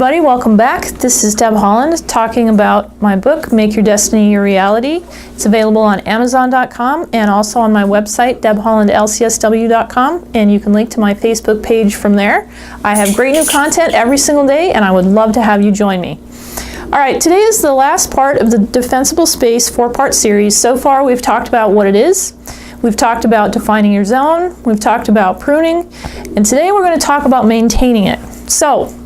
Everybody, welcome back. This is Deb Holland talking about my book, Make Your Destiny Your Reality. It's available on Amazon.com and also on my website, debhollandlcsw.com, and you can link to my Facebook page from there. I have great new content every single day, and I would love to have you join me. All right, today is the last part of the Defensible Space 4-part series. So far, we've talked about what it is. We've talked about defining your zone. We've talked about pruning. And today we're going to talk about maintaining it. So,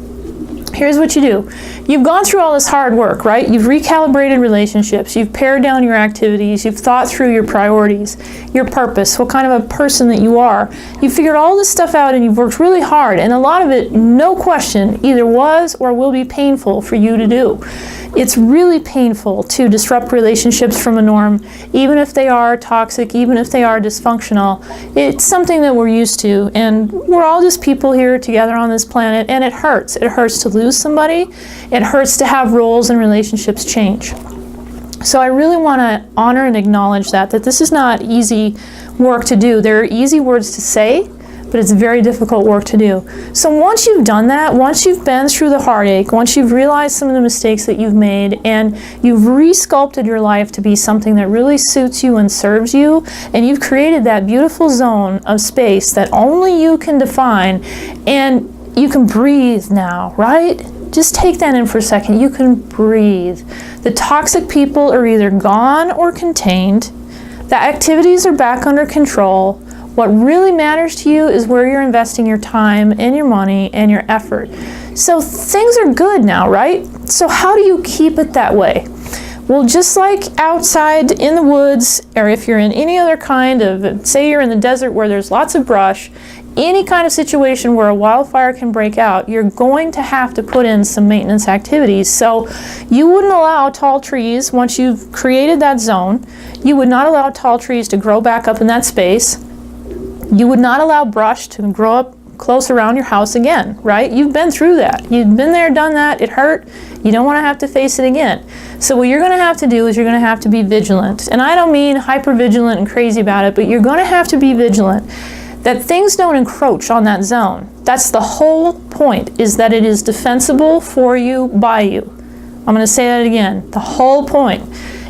here's what you do. You've gone through all this hard work, right? You've recalibrated relationships. You've pared down your activities. You've thought through your priorities, your purpose, what kind of a person that you are. You figured all this stuff out and you've worked really hard. And a lot of it, no question, either was or will be painful for you to do. It's really painful to disrupt relationships from a norm, even if they are toxic, even if they are dysfunctional. It's something that we're used to, and we're all just people here together on this planet, and it hurts. It hurts to lose somebody. It hurts to have roles and relationships change. So I really want to honor and acknowledge that this is not easy work to do. There are easy words to say, but it's very difficult work to do. So once you've done that, once you've been through the heartache, once you've realized some of the mistakes that you've made, and you've re-sculpted your life to be something that really suits you and serves you, and you've created that beautiful zone of space that only you can define, and you can breathe now, right? Just take that in for a second. You can breathe. The toxic people are either gone or contained. The activities are back under control. What really matters to you is where you're investing your time and your money and your effort. So things are good now, right? So how do you keep it that way? Well, just like outside in the woods, or if you're in any other kind of, say you're in the desert where there's lots of brush, any kind of situation where a wildfire can break out, you're going to have to put in some maintenance activities. So you wouldn't allow tall trees, once you've created that zone, you would not allow tall trees to grow back up in that space. You would not allow brush to grow up close around your house again, right? You've been through that. You've been there, done that. It hurt. You don't want to have to face it again. So what you're going to have to do is you're going to have to be vigilant. And I don't mean hyper-vigilant and crazy about it, but you're going to have to be vigilant that things don't encroach on that zone. That's the whole point, is that it is defensible for you, by you. I'm going to say that again. The whole point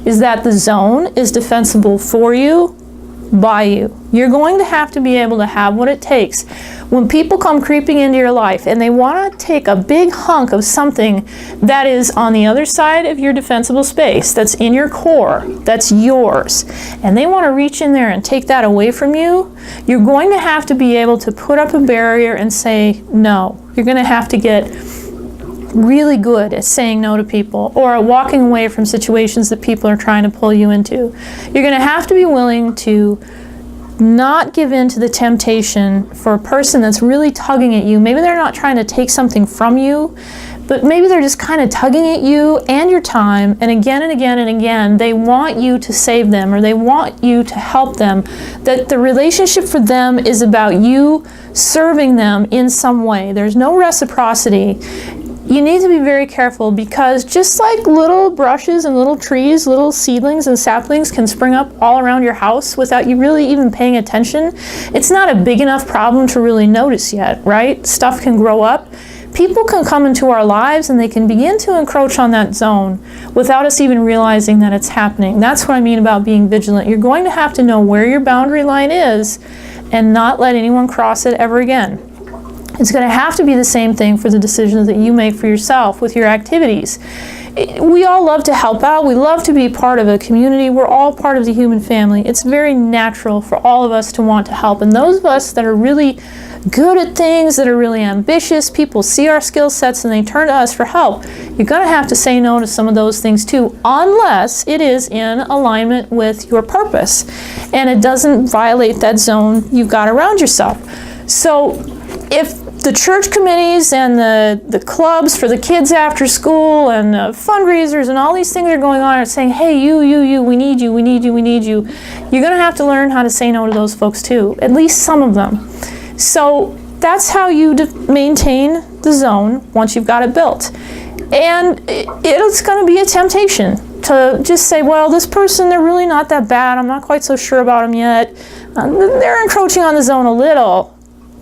is that the zone is defensible for you, by you. You're going to have to be able to have what it takes. When people come creeping into your life and they want to take a big hunk of something that is on the other side of your defensible space, that's in your core, that's yours, and they want to reach in there and take that away from you, you're going to have to be able to put up a barrier and say no. You're going to have to get really good at saying no to people, or at walking away from situations that people are trying to pull you into. You're going to have to be willing to not give in to the temptation for a person that's really tugging at you. Maybe they're not trying to take something from you, but maybe they're just kind of tugging at you and your time, and again and again and again, they want you to save them, or they want you to help them. That the relationship for them is about you serving them in some way. There's no reciprocity. You need to be very careful, because just like little brushes and little trees, little seedlings and saplings can spring up all around your house without you really even paying attention, it's not a big enough problem to really notice yet, right? Stuff can grow up. People can come into our lives and they can begin to encroach on that zone without us even realizing that it's happening. That's what I mean about being vigilant. You're going to have to know where your boundary line is and not let anyone cross it ever again. It's going to have to be the same thing for the decisions that you make for yourself with your activities. We all love to help out. We love to be part of a community. We're all part of the human family. It's very natural for all of us to want to help. And those of us that are really good at things, that are really ambitious, people see our skill sets and they turn to us for help. You're going to have to say no to some of those things too, unless it is in alignment with your purpose and it doesn't violate that zone you've got around yourself. So if the church committees and the clubs for the kids after school and fundraisers and all these things are going on and saying, hey, you, we need you, you're going to have to learn how to say no to those folks too, at least some of them. So that's how you maintain the zone once you've got it built. And it's going to be a temptation to just say, well, this person, they're really not that bad. I'm not quite so sure about them yet. They're encroaching on the zone a little.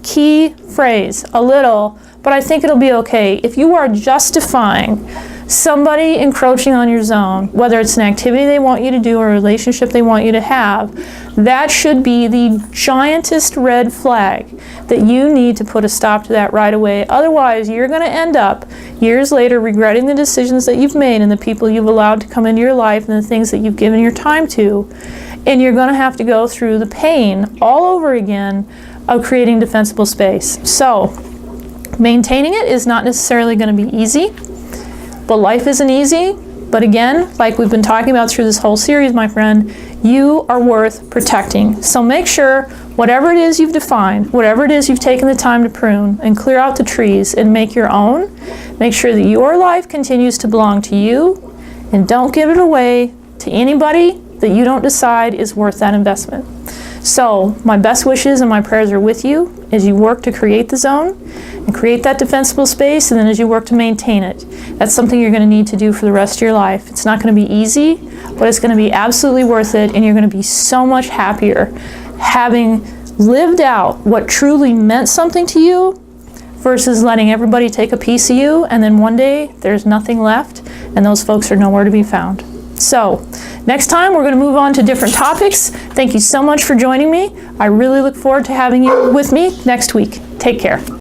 Key phrase, a little. but I think it'll be okay. If you are justifying somebody encroaching on your zone, whether it's an activity they want you to do or a relationship they want you to have, that should be the giantest red flag that you need to put a stop to that right away. Otherwise, you're going to end up years later regretting the decisions that you've made and the people you've allowed to come into your life and the things that you've given your time to. And you're going to have to go through the pain all over again of creating defensible space. So, maintaining it is not necessarily going to be easy, but life isn't easy. But again, like we've been talking about through this whole series, my friend, you are worth protecting. So make sure whatever it is you've defined, whatever it is you've taken the time to prune and clear out the trees and make your own, make sure that your life continues to belong to you, and don't give it away to anybody that you don't decide is worth that investment. So my best wishes and my prayers are with you as you work to create the zone and create that defensible space, and then as you work to maintain it. That's something you're going to need to do for the rest of your life. It's not going to be easy, but it's going to be absolutely worth it, and you're going to be so much happier having lived out what truly meant something to you versus letting everybody take a piece of you, and then one day there's nothing left and those folks are nowhere to be found. So, next time we're going to move on to different topics. Thank you so much for joining me. I really look forward to having you with me next week. Take care.